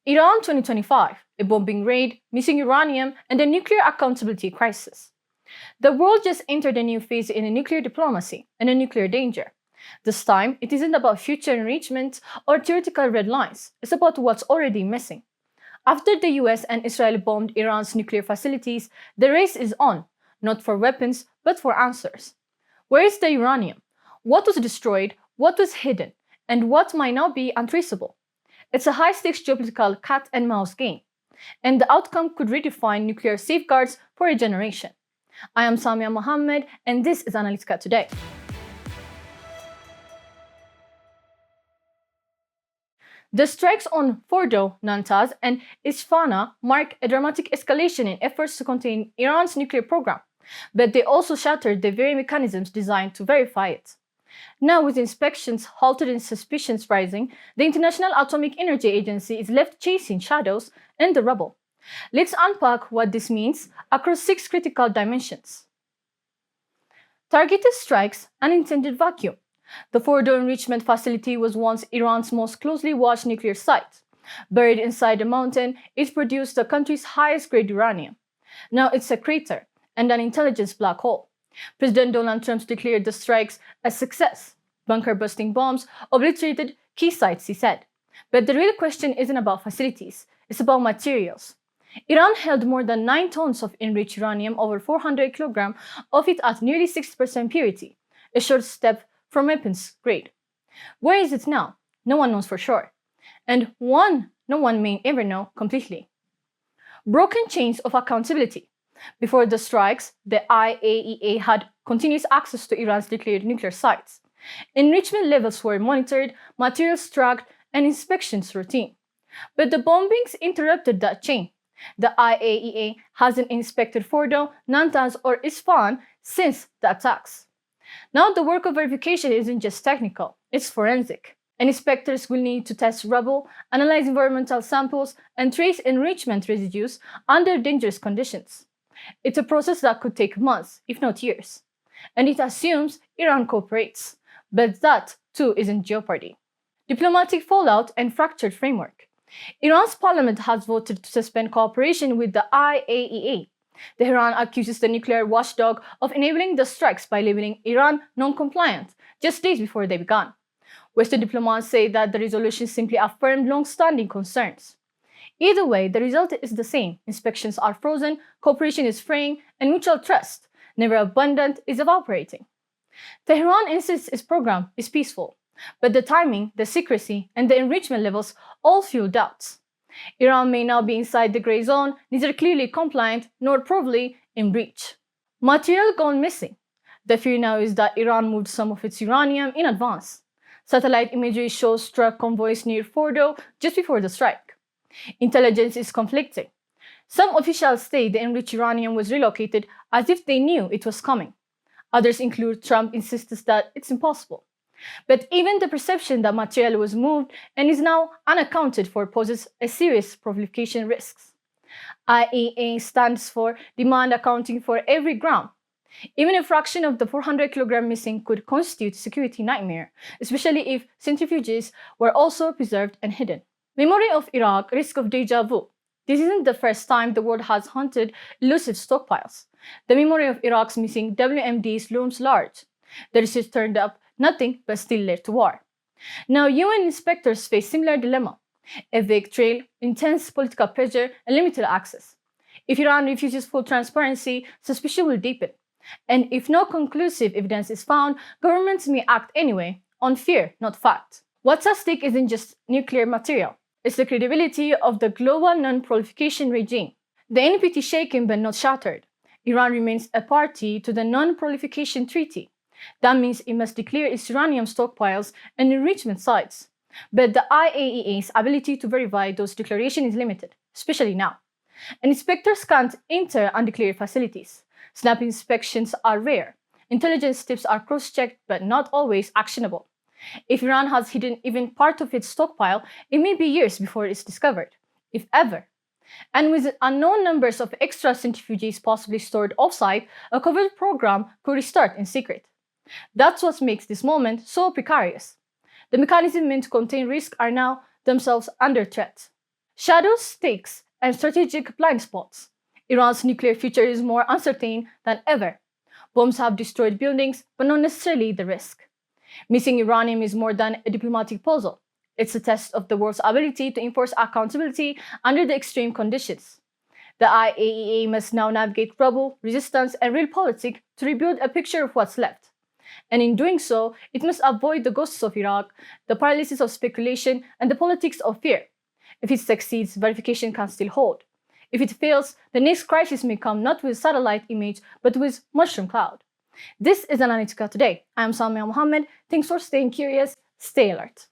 Iran 2025, a bombing raid, missing uranium, and a nuclear accountability crisis. The world just entered a new phase in a nuclear diplomacy and a nuclear danger. This time, it isn't about future enrichment or theoretical red lines, it's about what's already missing. After the US and Israel bombed Iran's nuclear facilities, the race is on, not for weapons, but for answers. Where is the uranium? What was destroyed? What was hidden? And what might now be untraceable? It's a high-stakes geopolitical cat-and-mouse game, and the outcome could redefine nuclear safeguards for a generation. I am Samiya Mohammed, and this is Analytica Today. The strikes on Fordow, Natanz, and Isfahan mark a dramatic escalation in efforts to contain Iran's nuclear program, but they also shattered the very mechanisms designed to verify it. Now, with inspections halted and suspicions rising, the International Atomic Energy Agency is left chasing shadows and the rubble. Let's unpack what this means across 6 critical dimensions. Targeted strikes, unintended vacuum. The Fordow enrichment facility was once Iran's most closely watched nuclear site. Buried inside a mountain, it produced the country's highest grade uranium. Now it's a crater and an intelligence black hole. President Donald Trump declared the strikes a success. Bunker-busting bombs obliterated key sites, he said. But the real question isn't about facilities, it's about materials. Iran held more than 9 tons of enriched uranium, over 400 kilograms of it at nearly 60% purity, a short step from weapons grade. Where is it now? No one knows for sure. And no one may ever know completely. Broken chains of accountability. Before the strikes, the IAEA had continuous access to Iran's declared nuclear sites. Enrichment levels were monitored, materials tracked, and inspections routine. But the bombings interrupted that chain. The IAEA hasn't inspected Fordow, Natanz, or Isfahan since the attacks. Now the work of verification isn't just technical, it's forensic. And inspectors will need to test rubble, analyze environmental samples, and trace enrichment residues under dangerous conditions. It's a process that could take months, if not years. And it assumes Iran cooperates. But that, too, is in jeopardy. Diplomatic fallout and fractured framework. Iran's parliament has voted to suspend cooperation with the IAEA. Tehran accuses the nuclear watchdog of enabling the strikes by labeling Iran non-compliant just days before they began. Western diplomats say that the resolution simply affirmed long-standing concerns. Either way, the result is the same. Inspections are frozen, cooperation is fraying, and mutual trust, never abundant, is evaporating. Tehran insists its program is peaceful, but the timing, the secrecy, and the enrichment levels all fuel doubts. Iran may now be inside the gray zone, neither clearly compliant nor probably in breach. Material gone missing. The fear now is that Iran moved some of its uranium in advance. Satellite imagery shows truck convoys near Fordow just before the strike. Intelligence is conflicting. Some officials say the enriched uranium was relocated as if they knew it was coming. Others include Trump insists that it's impossible. But even the perception that material was moved and is now unaccounted for poses a serious proliferation risks. IAEA stands for demand accounting for every gram. Even a fraction of the 400 kilogram missing could constitute a security nightmare, especially if centrifuges were also preserved and hidden. Memory of Iraq, risk of deja vu. This isn't the first time the world has hunted elusive stockpiles. The memory of Iraq's missing WMDs looms large. The research turned up nothing but still led to war. Now UN inspectors face similar dilemma. A vague trail, intense political pressure, and limited access. If Iran refuses full transparency, suspicion will deepen. And if no conclusive evidence is found, governments may act anyway, on fear, not fact. What's at stake isn't just nuclear material. It's the credibility of the global non-proliferation regime. The NPT shaken but not shattered. Iran remains a party to the Non-Proliferation Treaty. That means it must declare its uranium stockpiles and enrichment sites. But the IAEA's ability to verify those declarations is limited, especially now. And inspectors can't enter undeclared facilities. Snap inspections are rare. Intelligence tips are cross-checked but not always actionable. If Iran has hidden even part of its stockpile, it may be years before it's discovered, if ever. And with unknown numbers of extra centrifuges possibly stored offsite, a covert program could restart in secret. That's what makes this moment so precarious. The mechanisms meant to contain risk are now themselves under threat. Shadows, stakes, and strategic blind spots. Iran's nuclear future is more uncertain than ever. Bombs have destroyed buildings, but not necessarily the risk. Missing uranium is more than a diplomatic puzzle. It's a test of the world's ability to enforce accountability under the extreme conditions. The IAEA must now navigate rubble, resistance, and realpolitik to rebuild a picture of what's left. And in doing so, it must avoid the ghosts of Iraq, the paralysis of speculation, and the politics of fear. If it succeeds, verification can still hold. If it fails, the next crisis may come not with satellite image, but with mushroom cloud. This is Analytica Today. I am Samiya Mohammed. Thanks for staying curious. Stay alert.